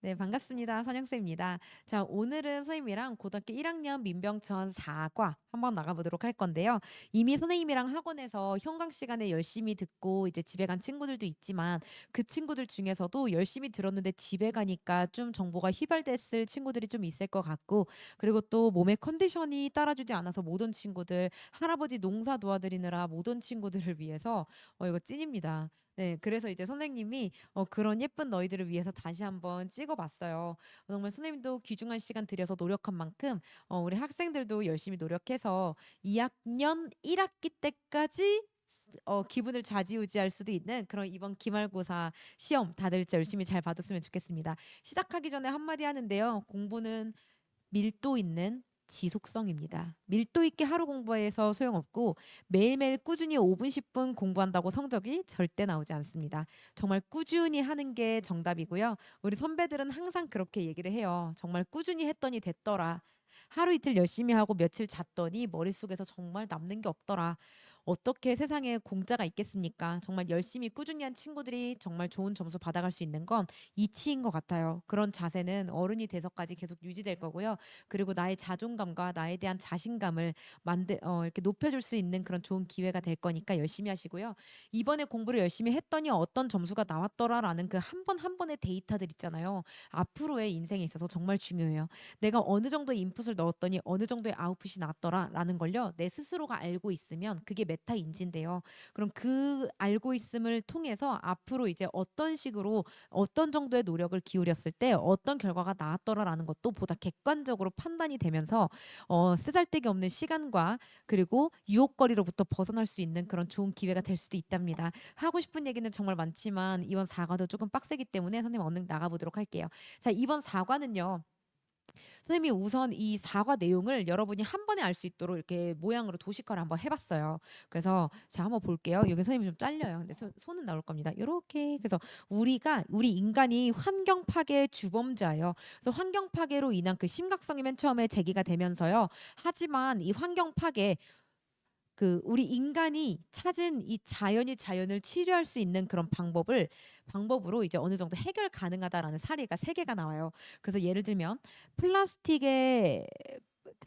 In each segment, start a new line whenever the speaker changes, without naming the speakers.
네, 반갑습니다. 선영쌤입니다. 자, 오늘은 선생님이랑 고등학교 1학년 민병천 4과 한번 나가보도록 할 건데요. 이미 선생님이랑 학원에서 현강 시간에 열심히 듣고 이제 집에 간 친구들도 있지만 그 친구들 중에서도 열심히 들었는데 집에 가니까 좀 정보가 휘발됐을 친구들이 좀 있을 것 같고, 그리고 또 몸의 컨디션이 따라주지 않아서 못 온 친구들, 할아버지 농사 도와드리느라 못 온 친구들을 위해서 이거 찐입니다. 네, 그래서 이제 선생님이 그런 예쁜 너희들을 위해서 다시 한번 찍어봤어요. 정말 선생님도 귀중한 시간 들여서 노력한 만큼 우리 학생들도 열심히 노력해서 2학년 1학기 때까지 기분을 좌지우지할 수도 있는 그런 이번 기말고사 시험 다들 진짜 열심히 잘 봐줬으면 좋겠습니다. 시작하기 전에 한마디 하는데요. 공부는 밀도 있는 지속성입니다. 밀도 있게 하루 공부해서 소용없고 매일매일 꾸준히 5분, 10분 공부한다고 성적이 절대 나오지 않습니다. 정말 꾸준히 하는 게 정답이고요. 우리 선배들은 항상 그렇게 얘기를 해요. 정말 꾸준히 했더니 됐더라. 하루 이틀 열심히 하고 며칠 잤더니 머릿속에서 정말 남는 게 없더라. 어떻게 세상에 공짜가 있겠습니까? 정말 열심히 꾸준히 한 친구들이 정말 좋은 점수 받아갈 수 있는 건 이치인 것 같아요. 그런 자세는 어른이 돼서까지 계속 유지될 거고요. 그리고 나의 자존감과 나에 대한 자신감을 이렇게 높여줄 수 있는 그런 좋은 기회가 될 거니까 열심히 하시고요. 이번에 공부를 열심히 했더니 어떤 점수가 나왔더라라는 그 한 번 한 번의 데이터들 있잖아요. 앞으로의 인생에 있어서 정말 중요해요. 내가 어느 정도의 인풋을 넣었더니 어느 정도의 아웃풋이 나왔더라라는 걸요. 내 스스로가 알고 있으면 그게 메타 인지인데요. 그럼 그 알고 있음을 통해서 앞으로 이제 어떤 식으로 어떤 정도의 노력을 기울였을 때 어떤 결과가 나왔더라라는 것도 보다 객관적으로 판단이 되면서 쓰잘데기 없는 시간과 그리고 유혹거리로부터 벗어날 수 있는 그런 좋은 기회가 될 수도 있답니다. 하고 싶은 얘기는 정말 많지만 이번 사과도 조금 빡세기 때문에 선생님 얼른 나가보도록 할게요. 자, 이번 사과는요. 선생님이 우선 이 사과 내용을 여러분이 한 번에 알 수 있도록 이렇게 모양으로 도식화를 한번 해봤어요. 그래서 자 한번 볼게요. 여기 선생님이 좀 잘려요. 근데 손은 나올 겁니다. 이렇게 그래서 우리 인간이 환경 파괴의 주범자예요. 그래서 환경 파괴로 인한 그 심각성이 맨 처음에 제기가 되면서요. 하지만 이 환경 파괴 그 우리 인간이 찾은 이 자연을 치료할 수 있는 그런 방법으로 이제 어느 정도 해결 가능하다라는 사례가 세 개가 나와요. 그래서 예를 들면 플라스틱의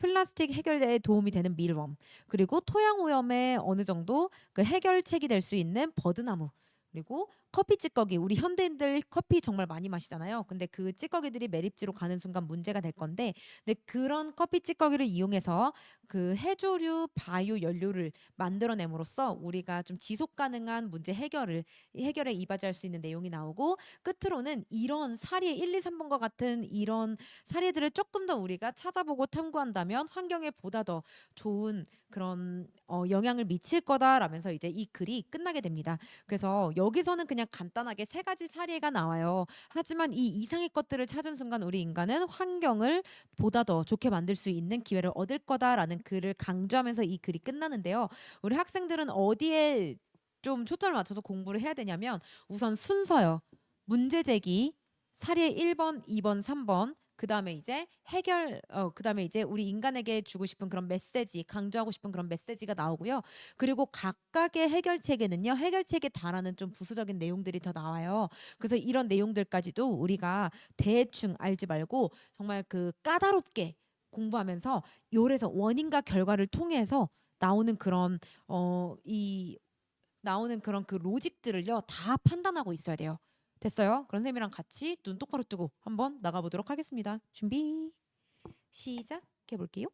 플라스틱 해결에 도움이 되는 밀웜, 그리고 토양 오염에 어느 정도 그 해결책이 될 수 있는 버드나무, 그리고 커피 찌꺼기. 우리 현대인들 커피 정말 많이 마시잖아요. 근데 그 찌꺼기들이 매립지로 가는 순간 문제가 될 건데, 근데 그런 커피 찌꺼기를 이용해서 그 해조류 바이오 연료를 만들어냄으로써 우리가 좀 지속 가능한 문제 해결에 이바지할 수 있는 내용이 나오고, 끝으로는 이런 사례 1, 2, 3번과 같은 이런 사례들을 조금 더 우리가 찾아보고 탐구한다면 환경에 보다 더 좋은 그런 영향을 미칠 거다라면서 이제 이 글이 끝나게 됩니다. 그래서 여기서는 그냥 간단하게 세 가지 사례가 나와요. 하지만 이 이상의 것들을 찾은 순간 우리 인간은 환경을 보다 더 좋게 만들 수 있는 기회를 얻을 거다라는 글을 강조하면서 이 글이 끝나는데요. 우리 학생들은 어디에 좀 초점을 맞춰서 공부를 해야 되냐면 우선 순서요. 문제 제기, 사례 1번, 2번, 3번, 그다음에 이제 그다음에 이제 우리 인간에게 주고 싶은 그런 메시지, 강조하고 싶은 그런 메시지가 나오고요. 그리고 각각의 해결책에는요, 해결책에 달하는 좀 부수적인 내용들이 더 나와요. 그래서 이런 내용들까지도 우리가 대충 알지 말고 정말 그 까다롭게 공부하면서 요래서 원인과 결과를 통해서 나오는 그런 이 나오는 그런 그 로직들을요 다 판단하고 있어야 돼요. 됐어요? 그런 쌤이랑 같이 눈 똑바로 뜨고 한번 나가보도록 하겠습니다. 준비 시작해 볼게요.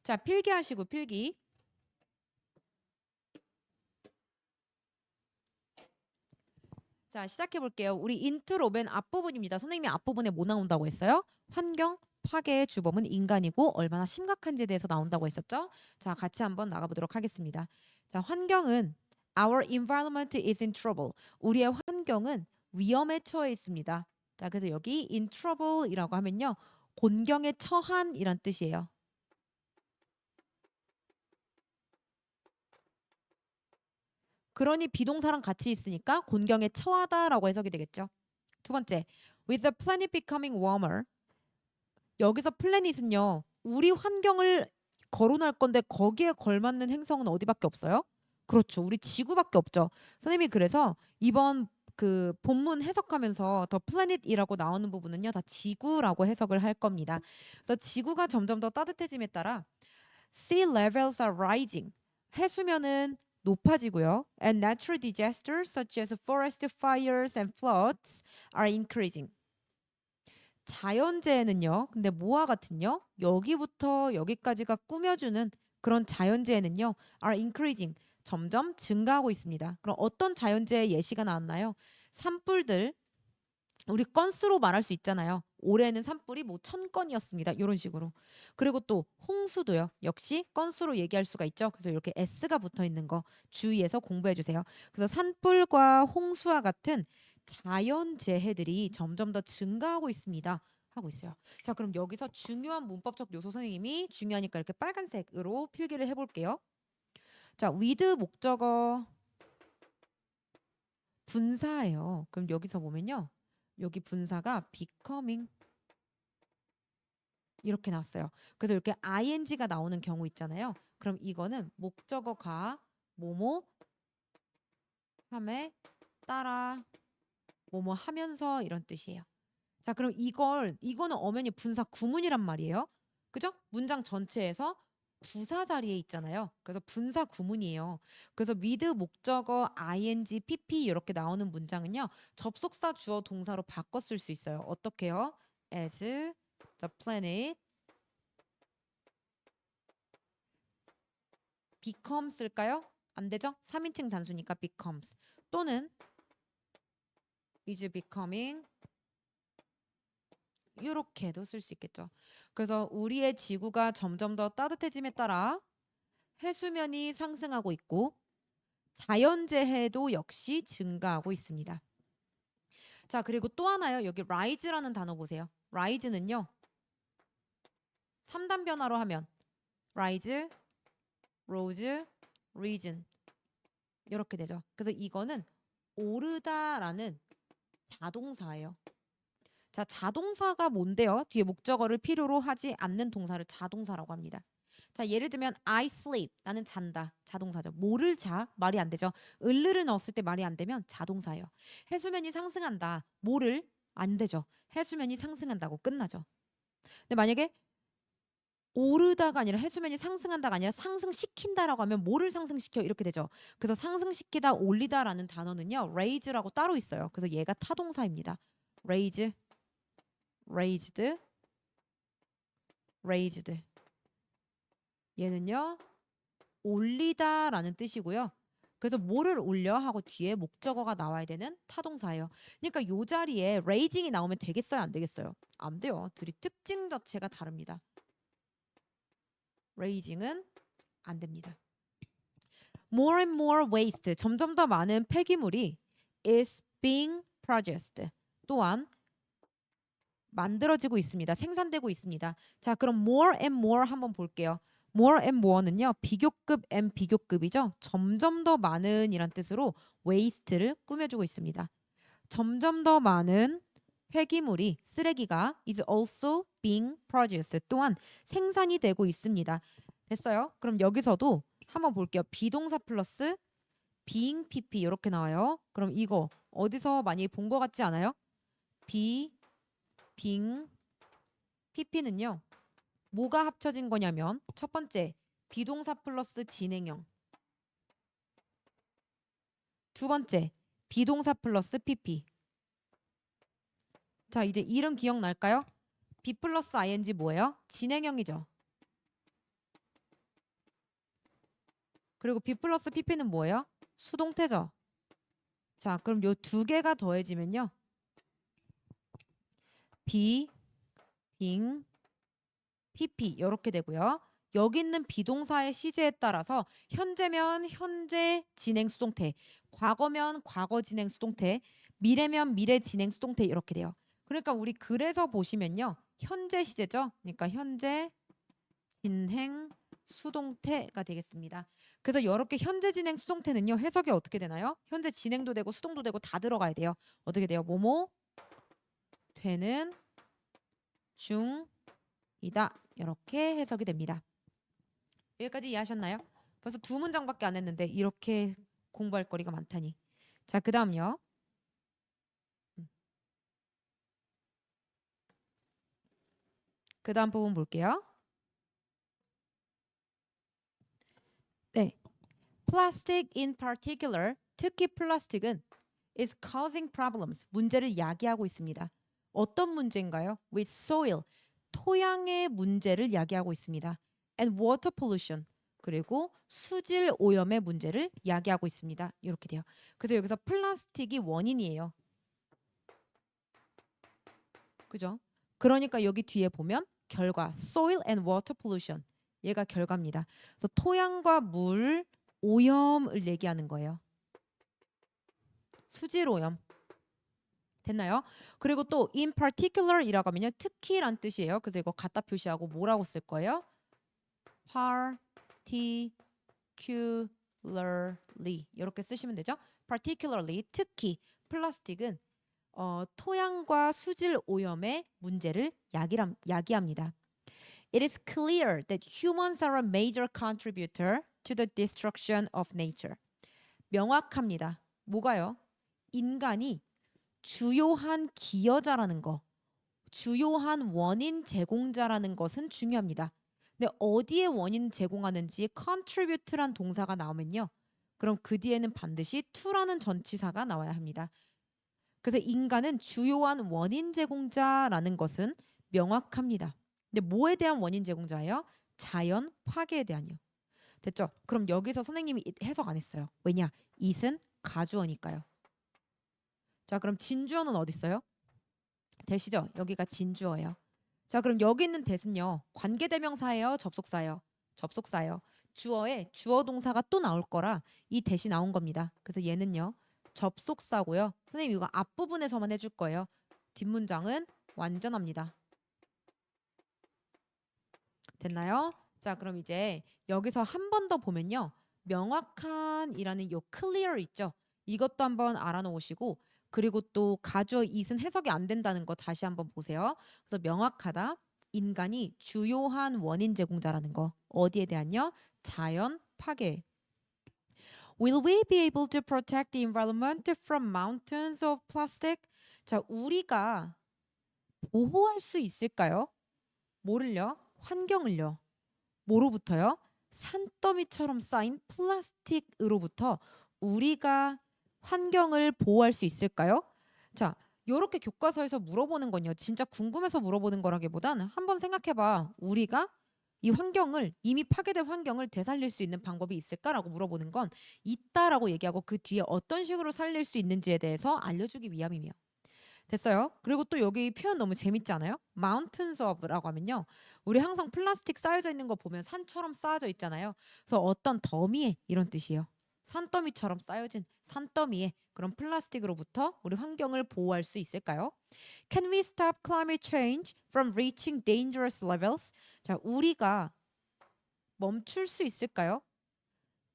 자, 필기하시고 필기. 자, 시작해 볼게요. 우리 인트로 맨 앞부분입니다. 선생님이 앞부분에 뭐 나온다고 했어요? 환경 파괴의 주범은 인간이고 얼마나 심각한지에 대해서 나온다고 했었죠? 자, 같이 한번 나가보도록 하겠습니다. 자, 환경은 Our environment is in trouble. 우리의 환경은 위험에 처해 있습니다. 자, 그래서 여기 in trouble이라고 하면요. 곤경에 처한이란 뜻이에요. 그러니 비동사랑 같이 있으니까 곤경에 처하다라고 해석이 되겠죠. 두 번째, with the planet becoming warmer. 여기서 플래닛은요. 우리 환경을 거론할 건데 거기에 걸맞는 행성은 어디밖에 없어요? 그렇죠. 우리 지구밖에 없죠. 선생님이 그래서 이번 그 본문 해석하면서 the planet이라고 나오는 부분은요 다 지구라고 해석을 할 겁니다. 그래서 지구가 점점 더 따뜻해짐에 따라 sea levels are rising. 해수면은 높아지고요. And natural disasters such as forest fires and floods are increasing. 자연재해는요. 근데 뭐와 같은요? 여기부터 여기까지가 꾸며주는 그런 자연재해는요. are increasing. 점점 증가하고 있습니다. 그럼 어떤 자연재해 예시가 나왔나요? 산불들. 우리 건수로 말할 수 있잖아요. 올해는 산불이 뭐 1000건이었습니다. 이런 식으로. 그리고 또 홍수도요. 역시 건수로 얘기할 수가 있죠. 그래서 이렇게 S가 붙어 있는 거 주의해서 공부해 주세요. 그래서 산불과 홍수와 같은 자연재해들이 점점 더 증가하고 있습니다. 하고 있어요. 자, 그럼 여기서 중요한 문법적 요소 선생님이 중요하니까 이렇게 빨간색으로 필기를 해볼게요. 자, with 목적어 분사예요. 그럼 여기서 보면요. 여기 분사가 becoming 이렇게 나왔어요. 그래서 이렇게 ing가 나오는 경우 있잖아요. 그럼 이거는 목적어가 뭐뭐 함에 따라 뭐뭐 하면서 이런 뜻이에요. 자, 그럼 이거는 엄연히 분사 구문이란 말이에요. 그죠? 문장 전체에서 부사 자리에 있잖아요. 그래서 분사 구문이에요. 그래서 with 목적어 ing, pp 이렇게 나오는 문장은요. 접속사 주어 동사로 바꿔 쓸 수 있어요. 어떻게요? as the planet become 쓸까요? 안 되죠? 3인칭 단수니까 becomes 또는 is becoming 이렇게도 쓸 수 있겠죠. 그래서 우리의 지구가 점점 더 따뜻해짐에 따라 해수면이 상승하고 있고 자연재해도 역시 증가하고 있습니다. 자, 그리고 또 하나요. 여기 rise라는 단어 보세요. rise는요. 3단 변화로 하면 rise, rose, risen 이렇게 되죠. 그래서 이거는 오르다라는 자동사예요. 자, 자동사가 뭔데요? 뒤에 목적어를 필요로 하지 않는 동사를 자동사라고 합니다. 자, 예를 들면 I sleep. 나는 잔다. 자동사죠. 뭐를 자? 말이 안 되죠. 을르를 넣었을 때 말이 안 되면 자동사예요. 해수면이 상승한다. 뭐를? 안 되죠. 해수면이 상승한다고 끝나죠. 근데 만약에 오르다가 아니라 해수면이 상승한다가 아니라 상승시킨다라고 하면 뭐를 상승시켜? 이렇게 되죠. 그래서 상승시키다, 올리다라는 단어는요. raise라고 따로 있어요. 그래서 얘가 타동사입니다. raise, raised, raised. 얘는요. 올리다라는 뜻이고요. 그래서 뭐를 올려 하고 뒤에 목적어가 나와야 되는 타동사예요. 그러니까 요 자리에 raising이 나오면 되겠어요? 안 되겠어요? 안 돼요. 둘이 특징 자체가 다릅니다. raising은 안 됩니다. More and more waste. 점점 더 많은 폐기물이 is being produced. 또한 만들어지고 있습니다. 생산되고 있습니다. 자, 그럼 more and more 한번 볼게요. more and more는요. 비교급 and 비교급이죠. 점점 더 많은 이란 뜻으로 waste를 꾸며주고 있습니다. 점점 더 많은 폐기물이 쓰레기가 is also being produced. 또한 생산이 되고 있습니다. 됐어요? 그럼 여기서도 한번 볼게요. 비동사 플러스 being pp 이렇게 나와요. 그럼 이거 어디서 많이 본 것 같지 않아요? being pp는요. 뭐가 합쳐진 거냐면 첫 번째 비동사 플러스 진행형 두 번째 비동사 플러스 pp 자 이제 이름 기억날까요? be 플러스 ing 뭐예요? 진행형이죠. 그리고 be 플러스 pp는 뭐예요? 수동태죠. 자 그럼 요 두 개가 더해지면요. be, being, pp 이렇게 되고요. 여기 있는 비동사의 시제에 따라서 현재면 현재 진행 수동태, 과거면 과거 진행 수동태, 미래면 미래 진행 수동태 이렇게 돼요. 그러니까 우리 글에서 보시면요. 현재 시제죠. 그러니까 현재 진행 수동태가 되겠습니다. 그래서 이렇게 현재 진행 수동태는요. 해석이 어떻게 되나요? 현재 진행도 되고 수동도 되고 다 들어가야 돼요. 어떻게 돼요? 뭐뭐 되는 중이다. 이렇게 해석이 됩니다. 여기까지 이해하셨나요? 벌써 두 문장밖에 안 했는데 이렇게 공부할 거리가 많다니. 자, 그 다음요. 그 다음 부분 볼게요. 네. Plastic in particular, 특히 플라스틱은 is causing problems, 문제를 야기하고 있습니다. 어떤 문제인가요? With soil, 토양의 문제를 야기하고 있습니다. And water pollution, 그리고 수질 오염의 문제를 야기하고 있습니다. 이렇게 돼요. 그래서 여기서 플라스틱이 원인이에요. 그죠? 그러니까 여기 뒤에 보면 결과 soil and water pollution, 얘가 결과입니다. 그래서 토양과 물 오염을 얘기하는 거예요. 수질 오염. 됐나요? 그리고 또 in particular이라고 하면요, 특히란 뜻이에요. 그래서 이거 갖다 표시하고 뭐라고 쓸 거예요? particularly 이렇게 쓰시면 되죠. particularly, 특히 플라스틱은 토양과 수질 오염의 문제를 야기합니다. It is clear that humans are a major contributor to the destruction of nature. 명확합니다. 뭐가요? 인간이 주요한 기여자라는 거, 주요한 원인 제공자라는 것은 중요합니다. 근데 어디에 원인 제공하는지 contribute란 동사가 나오면요, 그럼 그 뒤에는 반드시 to라는 전치사가 나와야 합니다. 그래서 인간은 주요한 원인 제공자라는 것은 명확합니다. 근데 뭐에 대한 원인 제공자예요? 자연 파괴에 대한요. 됐죠? 그럼 여기서 선생님이 해석 안 했어요. 왜냐? it은 가주어니까요. 자, 그럼 진주어는 어디 있어요? 대시죠? 여기가 진주어예요. 자, 그럼 여기 있는 that은요, 관계대명사예요, 접속사예요? 접속사예요. 주어에 주어 동사가 또 나올 거라 이 that이 나온 겁니다. 그래서 얘는요, 접속사고요. 선생님 이거 앞부분에서만 해줄 거예요. 뒷문장은 완전합니다. 됐나요? 자, 그럼 이제 여기서 한 번 더 보면요, 명확한이라는 요 clear 있죠? 이것도 한번 알아놓으시고, 그리고 또 가주어 it은 해석이 안 된다는 거 다시 한번 보세요. 그래서 명확하다, 인간이 주요한 원인 제공자라는 거. 어디에 대한요? 자연 파괴. Will we be able to protect the environment from mountains of plastic? 자, 우리가 보호할 수 있을까요? 뭐를요? 환경을요. 뭐로부터요? 산더미처럼 쌓인 플라스틱으로부터 우리가 환경을 보호할 수 있을까요? 자, 요렇게 교과서에서 물어보는 건요, 진짜 궁금해서 물어보는 거라기보다는 한번 생각해봐. 우리가 이 환경을, 이미 파괴된 환경을 되살릴 수 있는 방법이 있을까라고 물어보는 건 있다라고 얘기하고 그 뒤에 어떤 식으로 살릴 수 있는지에 대해서 알려주기 위함이에요. 됐어요? 그리고 또 여기 표현 너무 재밌지 않아요? Mountains of라고 하면요, 우리 항상 플라스틱 쌓여져 있는 거 보면 산처럼 쌓여져 있잖아요. 그래서 어떤 더미에, 이런 뜻이에요. 산더미처럼 쌓여진 산더미에 그런 플라스틱으로부터 우리 환경을 보호할 수 있을까요? Can we stop climate change from reaching dangerous levels? 자, 우리가 멈출 수 있을까요?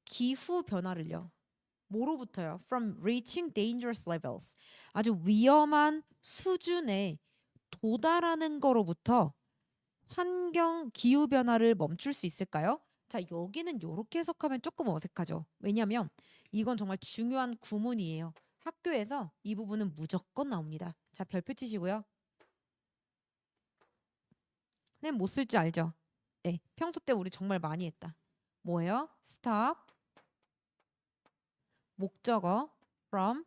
기후 변화를요. 뭐로부터요? From reaching dangerous levels. 아주 위험한 수준에 도달하는 거로부터 환경 기후 변화를 멈출 수 있을까요? 자, 여기는 이렇게 해석하면 조금 어색하죠. 왜냐하면 이건 정말 중요한 구문이에요. 학교에서 이 부분은 무조건 나옵니다. 자, 별표 치시고요. 선생님 못 쓸 줄 알죠? 네, 평소 때 우리 정말 많이 했다. 뭐예요? stop, 목적어 from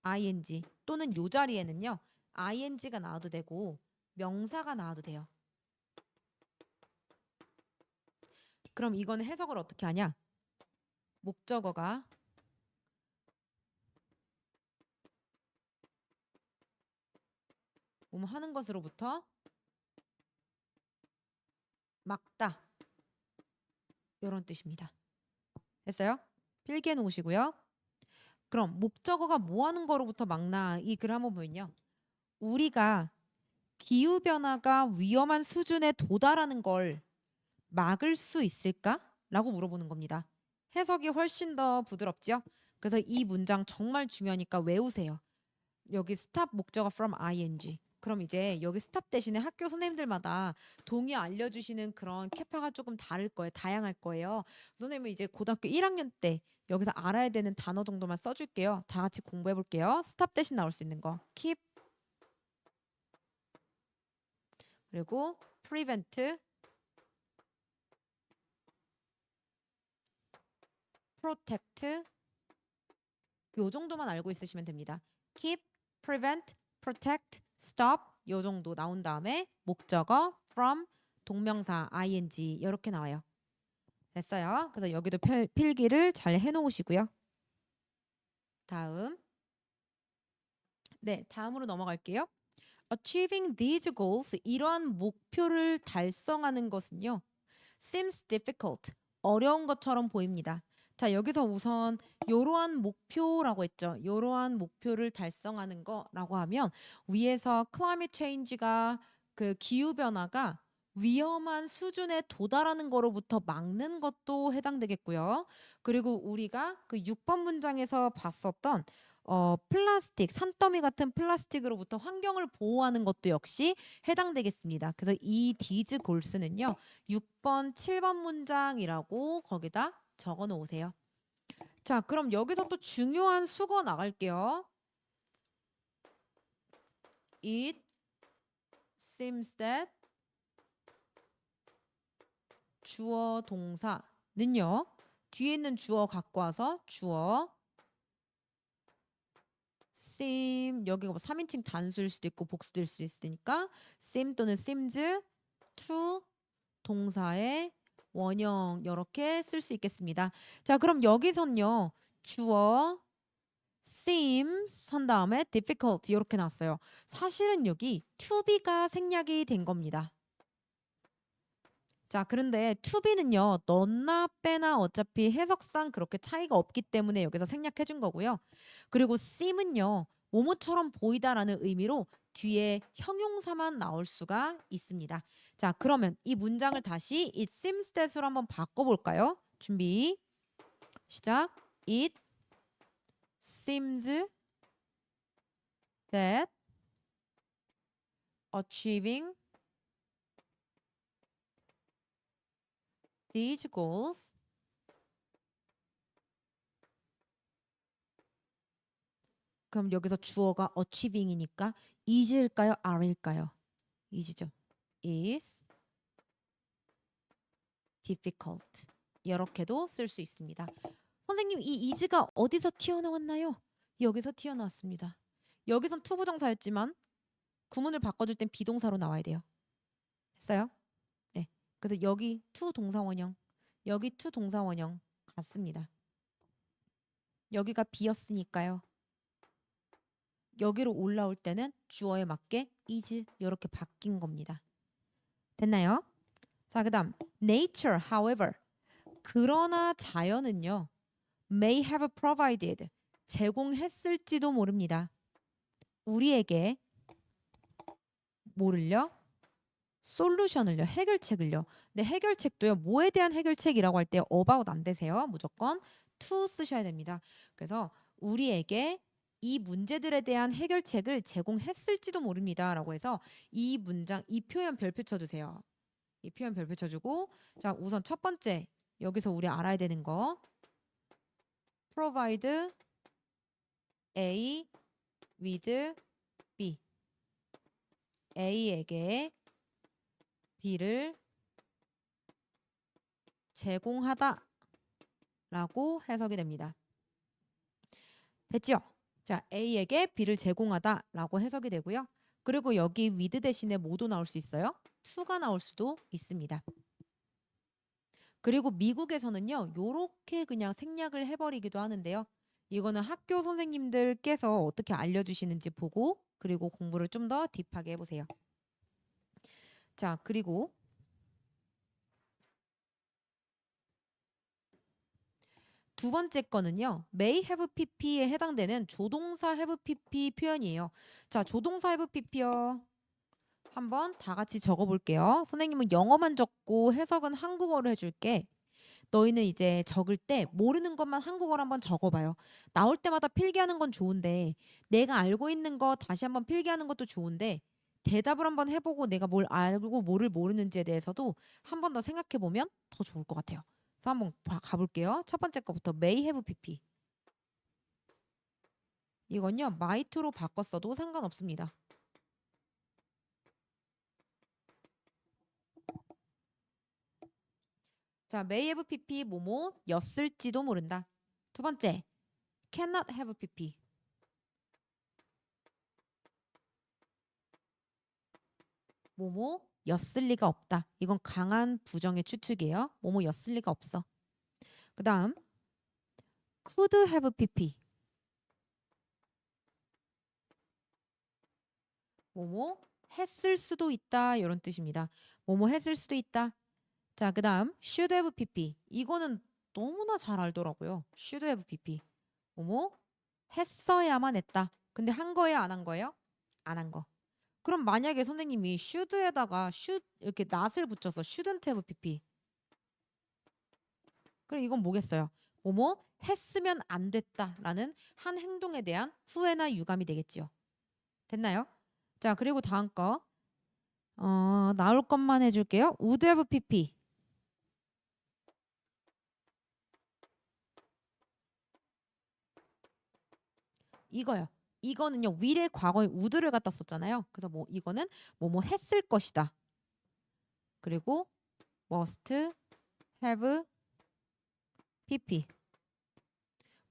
ing, 또는 요 자리에는요, ing가 나와도 되고 명사가 나와도 돼요. 그럼 이거는 해석을 어떻게 하냐? 목적어가 뭐뭐 하는 것으로부터 막다, 이런 뜻입니다. 됐어요? 필기해 놓으시고요. 그럼 목적어가 뭐 하는 거로부터 막나, 이 글 한번 보면요, 우리가 기후변화가 위험한 수준에 도달하는 걸 막을 수 있을까? 라고 물어보는 겁니다. 해석이 훨씬 더 부드럽죠? 그래서 이 문장 정말 중요하니까 외우세요. 여기 스탑 목적어 from ing. 그럼 이제 여기 스탑 대신에 학교 선생님들마다 동의 알려주시는 그런 캐파가 조금 다를 거예요. 다양할 거예요. 선생님은 이제 고등학교 1학년 때 여기서 알아야 되는 단어 정도만 써줄게요. 다 같이 공부해 볼게요. 스탑 대신 나올 수 있는 거. keep, 그리고 prevent, protect 요 정도만 알고 있으시면 됩니다. keep, prevent, protect, stop 요 정도 나온 다음에 목적어 from, 동명사 ing 이렇게 나와요. 됐어요. 그래서 여기도 필기를 잘 해놓으시고요. 다음. 네, 다음으로 넘어갈게요. Achieving these goals, 이러한 목표를 달성하는 것은요. seems difficult, 어려운 것처럼 보입니다. 자, 여기서 우선 이러한 목표라고 했죠. 이러한 목표를 달성하는 거라고 하면 위에서 climate change가 그 기후 변화가 위험한 수준에 도달하는 거로부터 막는 것도 해당되겠고요. 그리고 우리가 그 6번 문장에서 봤었던 플라스틱, 산더미 같은 플라스틱으로부터 환경을 보호하는 것도 역시 해당되겠습니다. 그래서 이 디즈 골스는요. 6번, 7번 문장이라고 거기다 적어 놓으세요. 자, 그럼 여기서 또 중요한 수거 나갈게요. It seems that 주어 동사는요. 뒤에 있는 주어 갖고 와서 주어 seem 여기가 뭐 3인칭 단수일 수도 있고 복수될 수도 있으니까 seem 또는 seems to 동사의 원형 이렇게 쓸 수 있겠습니다. 자, 그럼 여기선요. 주어 seems 한 다음에 difficult 이렇게 나왔어요. 사실은 여기 to be가 생략이 된 겁니다. 자, 그런데 to be는요. 넣나 빼나 어차피 해석상 그렇게 차이가 없기 때문에 여기서 생략해 준 거고요. 그리고 seem은요. 뭐뭐처럼 보이다라는 의미로 뒤에 형용사만 나올 수가 있습니다. 자, 그러면 이 문장을 다시 it seems that으로 한번 바꿔볼까요? 준비 시작. It seems that achieving these goals 그럼 여기서 주어가 achieving이니까 is일까요? are일까요? is죠. is difficult 이렇게도 쓸 수 있습니다. 선생님 이 is가 어디서 튀어나왔나요? 여기서 튀어나왔습니다. 여기선 투부정사였지만 구문을 바꿔줄 땐 비동사로 나와야 돼요. 됐어요? 네. 그래서 여기 to 동사원형 여기 to 동사원형 같습니다. 여기가 B였으니까요. 여기로 올라올 때는 주어에 맞게 is 이렇게 바뀐 겁니다. 됐나요? 자, 그다음 nature, however. 그러나 자연은요. may have provided. 제공했을지도 모릅니다. 우리에게 뭐를요? 솔루션을요. 해결책을요. 근데 해결책도요. 뭐에 대한 해결책이라고 할 때 about 안 되세요. 무조건 to 쓰셔야 됩니다. 그래서 우리에게 이 문제들에 대한 해결책을 제공했을지도 모릅니다라고 해서 이 문장 이 표현 별표 쳐주세요. 이 표현 별표 쳐주고 자 우선 첫 번째 여기서 우리 알아야 되는 거 provide A with B A에게 B를 제공하다 라고 해석이 됩니다. 됐죠? 자, A에게 B를 제공하다 라고 해석이 되고요. 그리고 여기 with 대신에 뭐도 나올 수 있어요? to가 나올 수도 있습니다. 그리고 미국에서는요. 요렇게 그냥 생략을 해버리기도 하는데요. 이거는 학교 선생님들께서 어떻게 알려주시는지 보고 그리고 공부를 좀 더 딥하게 해보세요. 자, 그리고 두 번째 거는요. may have pp에 해당되는 조동사 have pp 표현이에요. 자, 조동사 have pp요. 한번 다 같이 적어볼게요. 선생님은 영어만 적고 해석은 한국어로 해줄게. 너희는 이제 적을 때 모르는 것만 한국어로 한번 적어봐요. 나올 때마다 필기하는 건 좋은데 내가 알고 있는 거 다시 한번 필기하는 것도 좋은데 대답을 한번 해보고 내가 뭘 알고 뭐를 모르는지에 대해서도 한 번 더 생각해보면 더 좋을 것 같아요. 그래서 한번 가볼게요. 첫 번째 거부터 may have pp. 이건요. might로 바꿨어도 상관없습니다. 자, may have pp 뭐뭐였을지도 모른다. 두 번째, cannot have pp. 뭐뭐였을 리가 없다. 이건 강한 부정의 추측이에요. 뭐뭐였을 리가 없어. 그 다음 could have pp. 뭐뭐 했을 수도 있다. 이런 뜻입니다. 뭐뭐 했을 수도 있다. 자, 그 다음 should have pp. 이거는 너무나 잘 알더라고요. should have pp. 뭐뭐 했어야만 했다. 근데 한 거예요? 안 한 거예요? 안 한 거. 그럼 만약에 선생님이 should에다가 should 이렇게 not을 붙여서 shouldn't have pp. 그럼 이건 뭐겠어요? 뭐뭐 했으면 안 됐다라는 한 행동에 대한 후회나 유감이 되겠지요. 됐나요? 자, 그리고 다음 거 나올 것만 해줄게요. would have pp. 이거요. 이거는요. will의 과거에 would를 갖다 썼잖아요. 그래서 뭐 이거는 뭐뭐 했을 것이다. 그리고 must have pp.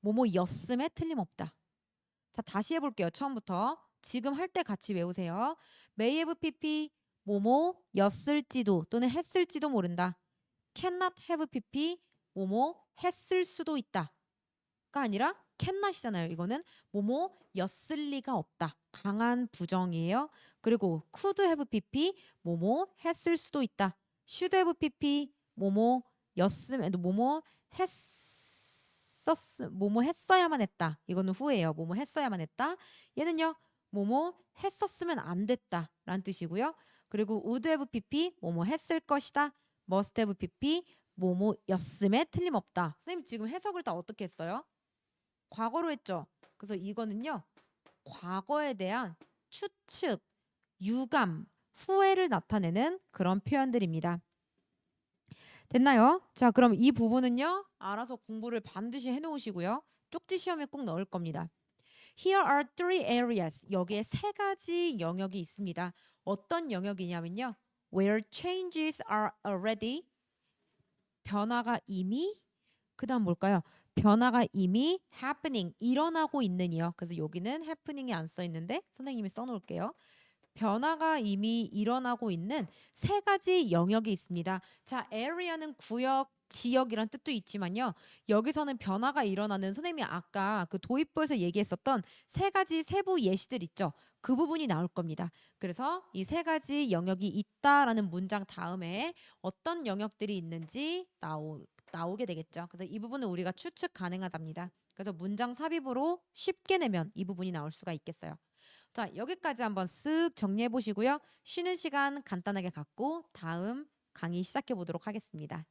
뭐뭐였음에 틀림없다. 자, 다시 해볼게요. 처음부터. 지금 할 때 같이 외우세요. may have pp 뭐뭐였을지도 또는 했을지도 모른다. cannot have pp 뭐뭐 했을 수도 있다가 아니라 cannot이잖아요. 이거는 뭐뭐였을 리가 없다. 강한 부정이에요. 그리고 could have pp 뭐뭐 했을 수도 있다. should have pp 뭐뭐였음에도 뭐뭐 뭐뭐 했어야만 했다. 이거는 후예요. 뭐뭐 했어야만 했다. 얘는요. 뭐뭐 했었으면 안 됐다 라는 뜻이고요. 그리고 would have pp 뭐뭐 했을 것이다. must have pp 뭐뭐였음에 틀림없다. 선생님 지금 해석을 다 어떻게 했어요? 과거로 했죠. 그래서 이거는요. 과거에 대한 추측, 유감, 후회를 나타내는 그런 표현들입니다. 됐나요? 자, 그럼 이 부분은요. 알아서 공부를 반드시 해놓으시고요. 쪽지 시험에 꼭 넣을 겁니다. Here are three areas. 여기에 세 가지 영역이 있습니다. 어떤 영역이냐면요. Where changes are already. 변화가 이미. 그 다음 뭘까요? 변화가 이미 happening. 일어나고 있는이요. 그래서 여기는 happening이 안 써있는데 선생님이 써놓을게요. 변화가 이미 일어나고 있는 세 가지 영역이 있습니다. 자, area는 구역, 지역이란 뜻도 있지만요. 여기서는 변화가 일어나는 선생님이 아까 그 도입부에서 얘기했었던 세 가지 세부 예시들 있죠. 그 부분이 나올 겁니다. 그래서 이 세 가지 영역이 있다라는 문장 다음에 어떤 영역들이 있는지 나오게 되겠죠. 그래서 이 부분은 우리가 추측 가능하답니다. 그래서 문장 삽입으로 쉽게 내면 이 부분이 나올 수가 있겠어요. 자, 여기까지 한번 쓱 정리해 보시고요. 쉬는 시간 간단하게 갖고 다음 강의 시작해 보도록 하겠습니다.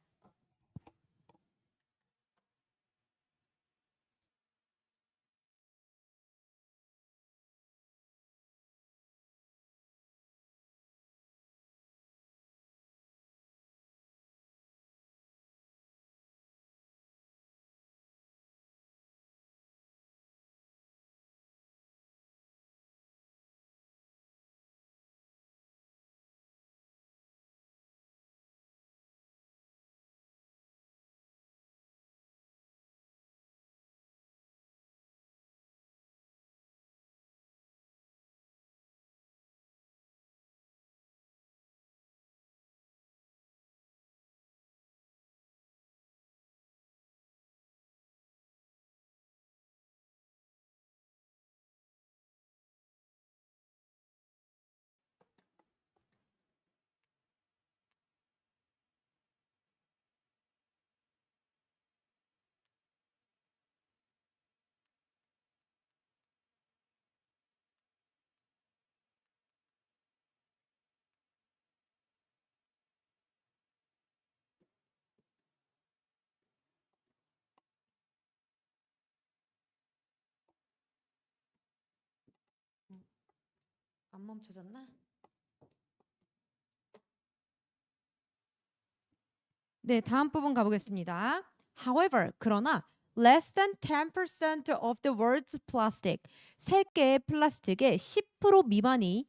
안 멈춰졌나? 네, 다음 부분 가보겠습니다. However, 그러나 less than 10% of the world's plastic, 세계의 플라스틱의 10% 미만이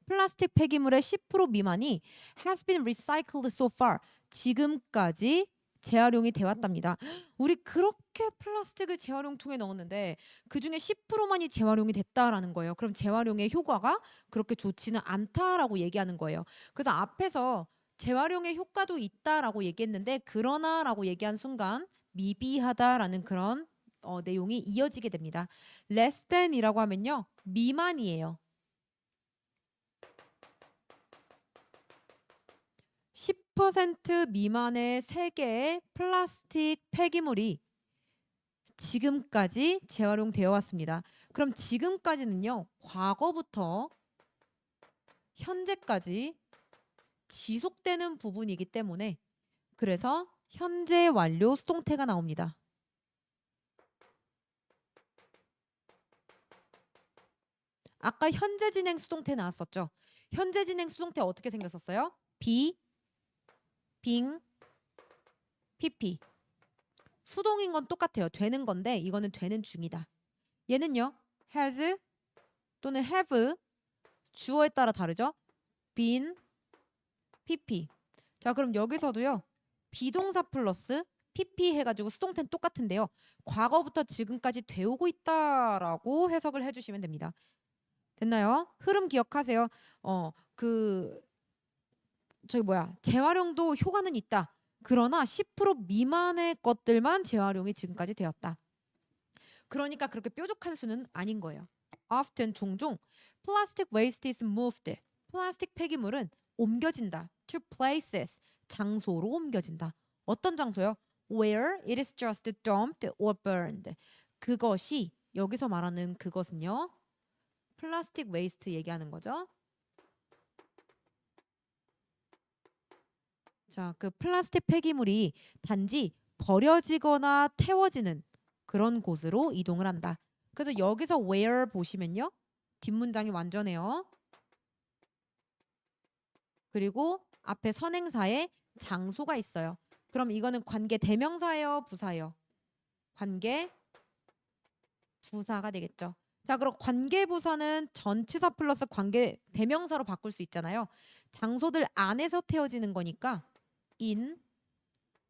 플라스틱 폐기물의 10% 미만이 has been recycled so far. 지금까지 재활용이 되었답니다. 우리 그렇게 플라스틱을 재활용통에 넣었는데 그중에 10%만이 재활용이 됐다라는 거예요. 그럼 재활용의 효과가 그렇게 좋지는 않다라고 얘기하는 거예요. 그래서 앞에서 재활용의 효과도 있다라고 얘기했는데 그러나라고 얘기한 순간 미비하다라는 그런 내용이 이어지게 됩니다. less than이라고 하면요. 미만이에요. 10% 미만의 세개의 플라스틱 폐기물이 지금까지 재활용되어 왔습니다. 그럼 지금까지는요. 과거부터 현재까지 지속되는 부분이기 때문에 그래서 현재 완료 수동태가 나옵니다. 아까 현재 진행 수동태 나왔었죠. 현재 진행 수동태 어떻게 생겼었어요? be, being, pp. 수동인 건 똑같아요. 되는 건데 이거는 되는 중이다. 얘는요. has 또는 have 주어에 따라 다르죠. been, pp. 자, 그럼 여기서도요. 비동사 플러스 pp 해가지고 수동태는 똑같은데요. 과거부터 지금까지 되오고 있다라고 해석을 해주시면 됩니다. 됐나요? 흐름 기억하세요. 재활용도 효과는 있다. 그러나 10% 미만의 것들만 재활용이 지금까지 되었다. 그러니까 그렇게 뾰족한 수는 아닌 거예요. Often 종종 plastic waste is moved. 플라스틱 폐기물은 옮겨진다. To places 장소로 옮겨진다. 어떤 장소요? Where it is just dumped or burned. 그것이 여기서 말하는 그것은요. 플라스틱 웨이스트 얘기하는 거죠. 자, 그 플라스틱 폐기물이 단지 버려지거나 태워지는 그런 곳으로 이동을 한다. 그래서 여기서 where 보시면요. 뒷문장이 완전해요. 그리고 앞에 선행사에 장소가 있어요. 그럼 이거는 관계 대명사예요, 부사예요? 관계 부사가 되겠죠. 자, 그럼 관계 부사는 전치사 플러스 관계 대명사로 바꿀 수 있잖아요. 장소들 안에서 태워지는 거니까 in,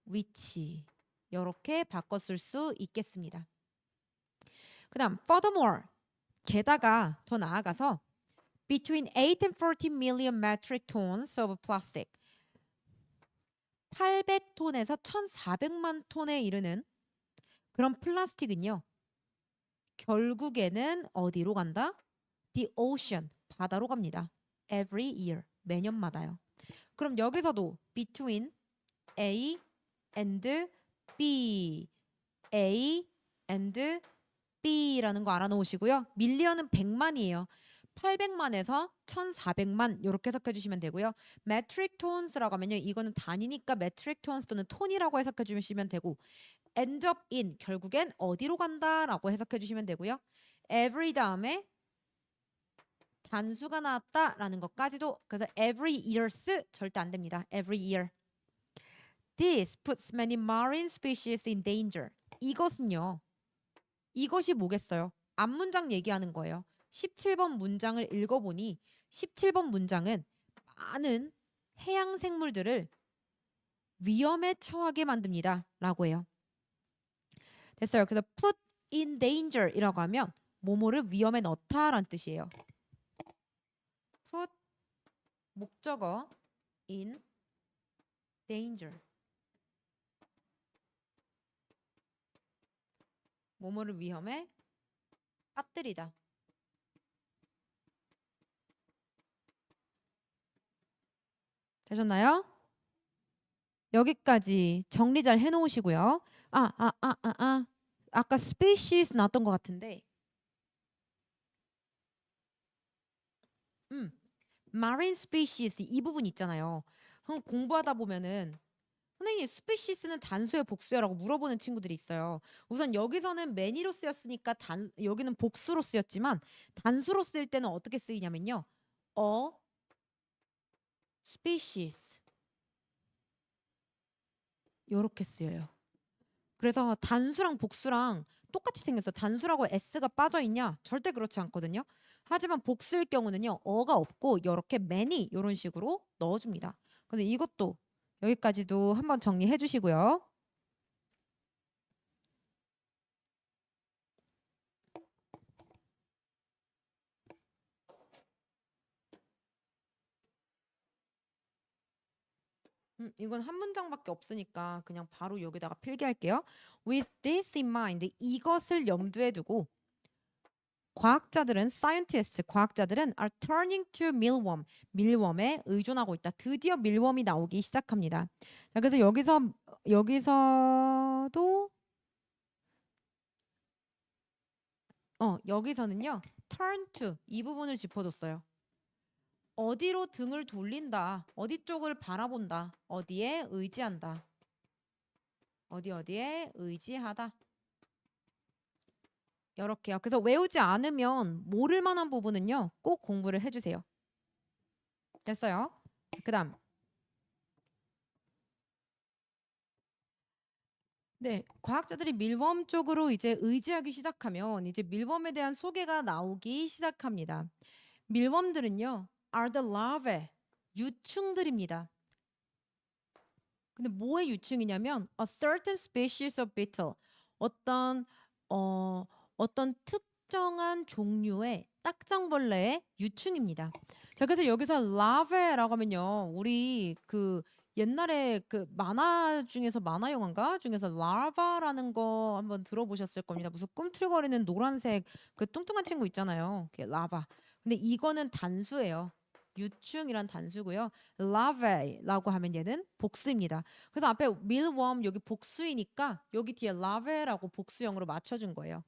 which 이렇게 바꿨을 수 있겠습니다. 그다음 furthermore 게다가 더 나아가서 between 8 and 14 million metric tons of plastic 800톤에서 1,400만 톤에 이르는 그런 플라스틱은요. 결국에는 어디로 간다? The ocean, 바다로 갑니다. Every year, 매년마다요. 그럼 여기서도 between A and B, A and B라는 거 알아놓으시고요. 밀리언은 100만이에요. 800만에서 1,400만 이렇게 해석해 주시면 되고요. metric tons라고 하면요. 이거는 단위니까 metric tons 또는 톤이라고 해석해 주시면 되고 end up in 결국엔 어디로 간다라고 해석해 주시면 되고요. every 다음에 단수가 나왔다라는 것까지도 그래서 every years 절대 안 됩니다. every year. This puts many marine species in danger. 이것은요. 이것이 뭐겠어요? 앞문장 얘기하는 거예요. 17번 문장을 읽어보니 17번 문장은 많은 해양 생물들을 위험에 처하게 만듭니다. 라고 해요. 됐어요. 그래서 put in danger 이라고 하면 뭐뭐를 위험에 넣다 라는 뜻이에요. put 목적어 in danger 뭐뭐를 위험에 빠뜨리다. 되셨나요? 여기까지 정리 잘 해놓으시고요. 아까 species 나왔던 것 같은데 marine species 이 부분 있잖아요. 그럼 공부하다 보면은 선생님 스피시스는 단수예요 복수야라고 물어보는 친구들이 있어요. 우선 여기서는 many로 쓰였으니까 여기는 복수로 쓰였지만 단수로 쓰일 때는 어떻게 쓰이냐면요. a species 이렇게 쓰여요. 그래서 단수랑 복수랑 똑같이 생겼어. 단수라고 s가 빠져 있냐? 절대 그렇지 않거든요. 하지만 복수일 경우는요. 어가 없고 이렇게 many 이런 식으로 넣어줍니다. 그래서 이것도 여기까지도 한번 정리해 주시고요. 이건 한 문장밖에 없으니까 그냥 바로 여기다가 필기할게요. With this in mind, 이것을 염두에 두고 과학자들은 scientists, 과학자들은 are turning to mealworm, 밀웜에 의존하고 있다. 드디어 밀웜이 나오기 시작합니다. 자, 그래서 여기서도 여기서는요. turn to 이 부분을 짚어줬어요. 어디로 등을 돌린다. 어디 쪽을 바라본다. 어디에 의지한다. 어디에 의지하다. 이렇게요. 그래서 외우지 않으면 모를 만한 부분은요. 꼭 공부를 해주세요. 됐어요? 그 다음. 네, 과학자들이 밀웜 쪽으로 이제 의지하기 시작하면 이제 밀웜에 대한 소개가 나오기 시작합니다. 밀웜들은요, are the larvae, 유충들입니다. 근데 뭐의 유충이냐면 a certain species of beetle, 어떤 어떤 특정한 종류의 딱정벌레의 유충입니다. 자, 그래서 여기서 larvae라고 하면요, 우리 그 옛날에 그 만화 중에서 만화 영화인가 중에서 larva라는 거 한번 들어보셨을 겁니다. 무슨 꿈틀거리는 노란색 그 뚱뚱한 친구 있잖아요. 그게 larva. 근데 이거는 단수예요. 유충이란 단수고요. larvae라고 하면 얘는 복수입니다. 그래서 앞에 mealworm 여기 복수이니까 여기 뒤에 larvae라고 복수형으로 맞춰준 거예요.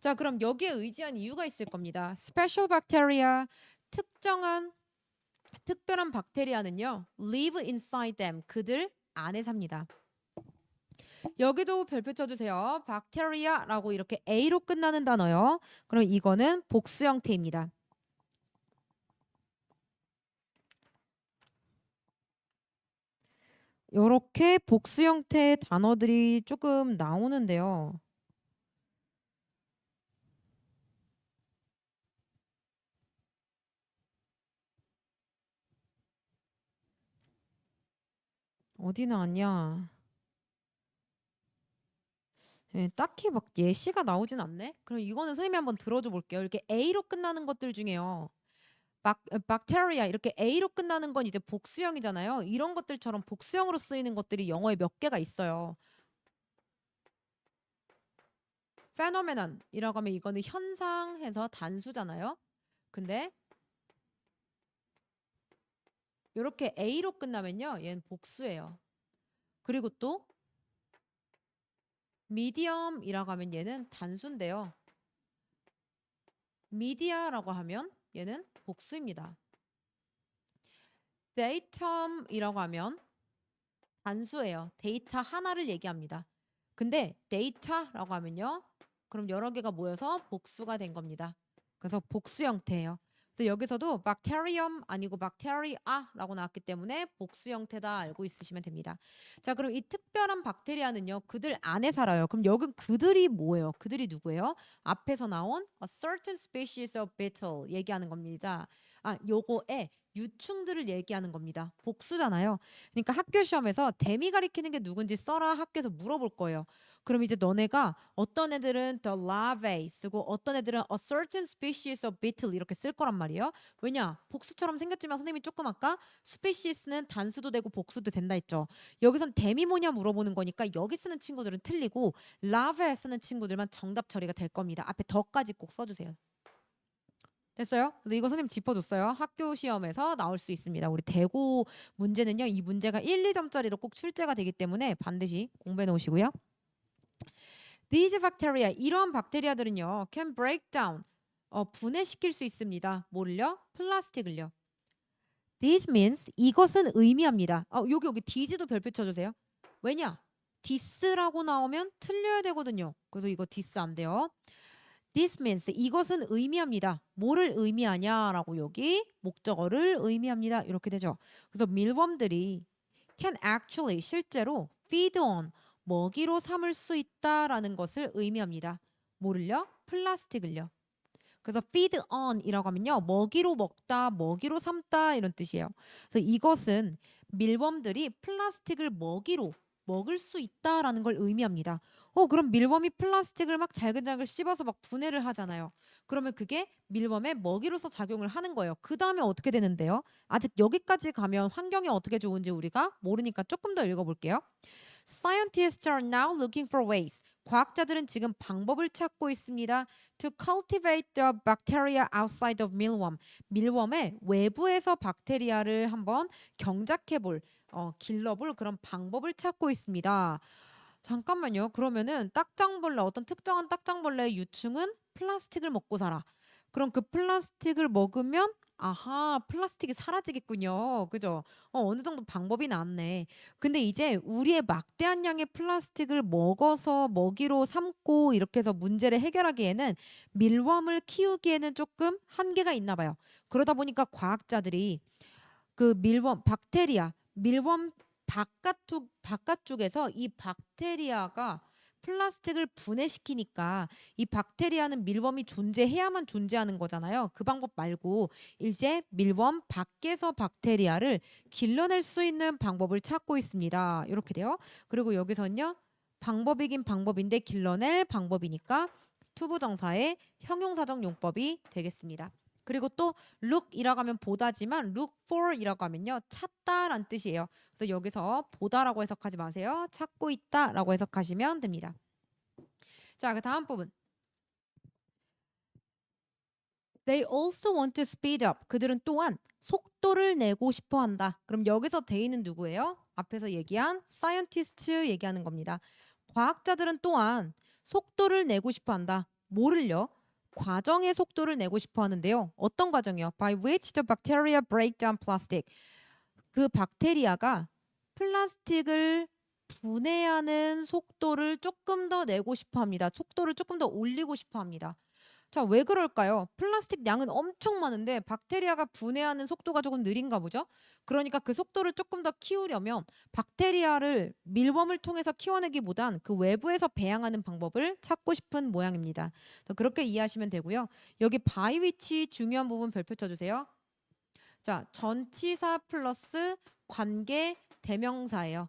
자, 그럼 여기에 의지한 이유가 있을 겁니다. special bacteria, 특별한 박테리아는요, live inside them, 그들 안에 삽니다. 여기도 별표 쳐주세요. bacteria라고 이렇게 A로 끝나는 단어요. 그럼 이거는 복수 형태입니다. 이렇게 복수 형태의 단어들이 조금 나오는데요. 어디 나왔냐? 예, 딱히 막 예시가 나오진 않네. 그럼 이거는 선생님이 한번 들어줘 볼게요. 이렇게 A로 끝나는 것들 중에요. 박테리아 이렇게 A로 끝나는 건 이제 복수형이잖아요. 이런 것들처럼 복수형으로 쓰이는 것들이 영어에 몇 개가 있어요. phenomenon이라고 하면 이거는 현상해서 단수잖아요. 근데 이렇게 A로 끝나면요, 얘는 복수예요. 그리고 또 medium이라고 하면 얘는 단수인데요. media라고 하면 얘는 복수입니다. datum이라고 하면 단수예요. 데이터 하나를 얘기합니다. 근데 데이터라고 하면요, 그럼 여러 개가 모여서 복수가 된 겁니다. 그래서 복수 형태예요. 그래서 여기서도 bacterium 아니고 bacteria라고 나왔기 때문에 복수 형태다 알고 있으시면 됩니다. 자, 그럼 이 특별한 박테리아는요, 그들 안에 살아요. 그럼 여기 그들이 뭐예요? 그들이 누구예요? 앞에서 나온 a certain species of beetle 얘기하는 겁니다. 요거에 유충들을 얘기하는 겁니다. 복수잖아요. 그러니까 학교 시험에서 대미 가리키는 게 누군지 써라 학교에서 물어볼 거예요. 그럼 이제 너네가 어떤 애들은 the larvae 쓰고 어떤 애들은 a certain species of beetle 이렇게 쓸 거란 말이에요. 왜냐? 복수처럼 생겼지만 선생님이 조금 아까 species는 단수도 되고 복수도 된다 했죠. 여기선 대미 뭐냐 물어보는 거니까 여기 쓰는 친구들은 틀리고 larvae 쓰는 친구들만 정답 처리가 될 겁니다. 앞에 더까지 꼭 써주세요. 됐어요? 그래서 이거 선생님 짚어줬어요. 학교 시험에서 나올 수 있습니다. 우리 대고 문제는요, 이 문제가 1, 2점짜리로 꼭 출제가 되기 때문에 반드시 공부해 놓으시고요. These bacteria, 이런 박테리아들은요, can break down, 분해시킬 수 있습니다. 뭐를요? 플라스틱을요. This means, 이것은 의미합니다. 여기 this도 별표 쳐주세요. 왜냐? this라고 나오면 틀려야 되거든요. 그래서 이거 this 안 돼요. This means, 이것은 의미합니다. 뭐를 의미하냐라고 여기 목적어를 의미합니다. 이렇게 되죠. 그래서 밀웜들이 can actually, 실제로 feed on, 먹이로 삼을 수 있다라는 것을 의미합니다. 뭐를요? 플라스틱을요. 그래서 feed on이라고 하면요, 먹이로 먹다, 먹이로 삼다 이런 뜻이에요. 그래서 이것은 밀웜들이 플라스틱을 먹이로 먹을 수 있다라는 걸 의미합니다. 그럼 밀웜이 플라스틱을 막 잘근잘근 씹어서 막 분해를 하잖아요. 그러면 그게 밀웜의 먹이로서 작용을 하는 거예요. 그다음에 어떻게 되는데요? 아직 여기까지 가면 환경에 어떻게 좋은지 우리가 모르니까 조금 더 읽어볼게요. Scientists are now looking for ways. 과학자들은 지금 방법을 찾고 있습니다. To cultivate the bacteria outside of mealworm. 밀웜의 외부에서 박테리아를 한번 경작해볼, 길러볼 그런 방법을 찾고 있습니다. 잠깐만요. 그러면은 딱정벌레, 어떤 특정한 딱정벌레의 유충은 플라스틱을 먹고 살아. 그럼 그 플라스틱을 먹으면 아하, 플라스틱이 사라지겠군요. 그죠? 어느 정도 방법이 나왔네. 근데 이제 우리의 막대한 양의 플라스틱을 먹어서 먹이로 삼고 이렇게 해서 문제를 해결하기에는 밀웜을 키우기에는 조금 한계가 있나 봐요. 그러다 보니까 과학자들이 그 밀웜 박테리아 밀웜 바깥쪽에서 이 박테리아가 플라스틱을 분해시키니까 이 박테리아는 밀웜이 존재해야만 존재하는 거잖아요. 그 방법 말고 이제 밀웜 밖에서 박테리아를 길러낼 수 있는 방법을 찾고 있습니다. 이렇게 돼요. 그리고 여기서는요. 방법이긴 방법인데 길러낼 방법이니까 투부정사의 형용사적 용법이 되겠습니다. 그리고 또 look이라고 하면 보다지만 look for이라고 하면요 찾다란 뜻이에요. 그래서 여기서 보다라고 해석하지 마세요. 찾고 있다라고 해석하시면 됩니다. 자, 그 다음 부분. They also want to speed up. 그들은 또한 속도를 내고 싶어 한다. 그럼 여기서 they는 누구예요? 앞에서 얘기한 scientist 얘기하는 겁니다. 과학자들은 또한 속도를 내고 싶어 한다. 뭐를요? 과정의 속도를 내고 싶어 하는데요. 어떤 과정이요? By which the bacteria break down plastic. 그 박테리아가 플라스틱을 분해하는 속도를 조금 더 내고 싶어 합니다. 속도를 조금 더 올리고 싶어 합니다. 자, 왜 그럴까요? 플라스틱 양은 엄청 많은데 박테리아가 분해하는 속도가 조금 느린가 보죠? 그러니까 그 속도를 조금 더 키우려면 박테리아를 밀웜을 통해서 키워내기보단 그 외부에서 배양하는 방법을 찾고 싶은 모양입니다. 그렇게 이해하시면 되고요. 여기 by which 중요한 부분 별표 쳐주세요. 자, 전치사 플러스 관계 대명사예요.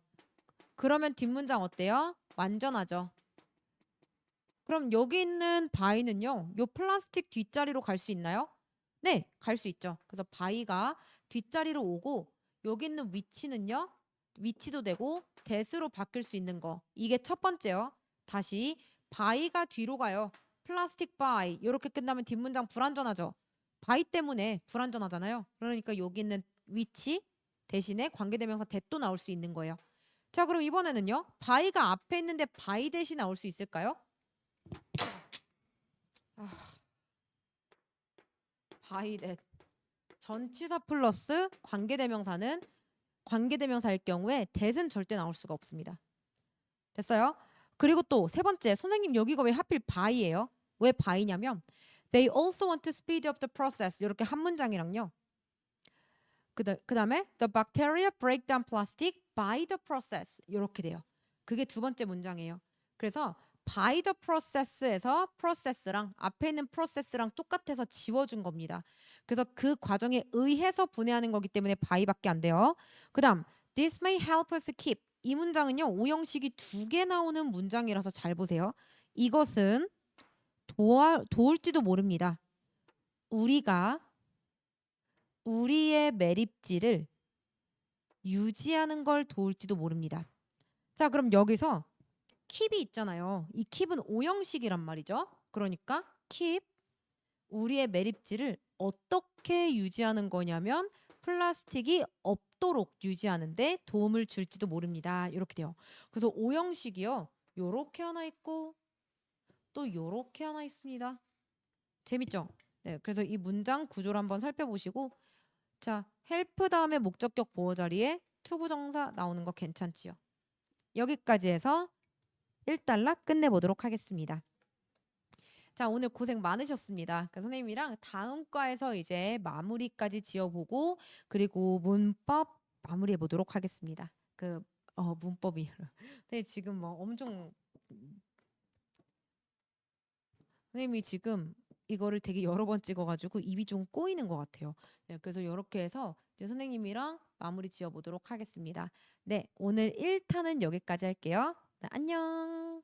그러면 뒷문장 어때요? 완전하죠. 그럼 여기 있는 바이는요. 요 플라스틱 뒷자리로 갈 수 있나요? 네, 갈 수 있죠. 그래서 바이가 뒷자리로 오고 여기 있는 위치는요. 위치도 되고 대수로 바뀔 수 있는 거. 이게 첫 번째요. 다시 바이가 뒤로 가요. 플라스틱 바이 이렇게 끝나면 뒷문장 불완전하죠. 바이 때문에 불완전하잖아요. 그러니까 여기 있는 위치 대신에 관계대명사 대또 나올 수 있는 거예요. 자, 그럼 이번에는요. 바이가 앞에 있는데 바이 대신 나올 수 있을까요? 바이 대 전치사 플러스 관계대명사는 관계대명사일 경우에 that은 절대 나올 수가 없습니다. 됐어요? 그리고 또 세 번째, 선생님 여기가 왜 하필 by예요? 왜 by냐면 they also want to speed up the process 이렇게 한 문장이랑요. 그다음에 the bacteria break down plastic by the process 이렇게 돼요. 그게 두 번째 문장이에요. 그래서 by the process에서 process랑 앞에 있는 process랑 똑같아서 지워준 겁니다. 그래서 그 과정에 의해서 분해하는 거기 때문에 by밖에 안 돼요. 그다음 this may help us keep 이 문장은요 오형식이 두 개 나오는 문장이라서 잘 보세요. 이것은 도울지도 모릅니다. 우리가 우리의 매립지를 유지하는 걸 도울지도 모릅니다. 자, 그럼 여기서 keep이 있잖아요. 이 keep은 오형식이란 말이죠. 그러니까 keep 우리의 매립지를 어떻게 유지하는 거냐면 플라스틱이 없도록 유지하는데 도움을 줄지도 모릅니다. 이렇게 돼요. 그래서 오형식이요. 요렇게 하나 있고 또 요렇게 하나 있습니다. 재밌죠? 네, 그래서 이 문장 구조를 한번 살펴보시고 자, help 다음에 목적격 보호 자리에 투부정사 나오는 거 괜찮지요? 여기까지 해서 1단락 끝내보도록 하겠습니다. 자, 오늘 고생 많으셨습니다. 선생님이랑 다음 과에서 이제 마무리까지 지어보고 그리고 문법 마무리해 보도록 하겠습니다. 문법이 근데 지금 뭐 엄청 선생님이 지금 이거를 되게 여러 번 찍어가지고 입이 좀 꼬이는 것 같아요. 네, 그래서 이렇게 해서 이제 선생님이랑 마무리 지어보도록 하겠습니다. 네, 오늘 1탄은 여기까지 할게요. 네, 안녕.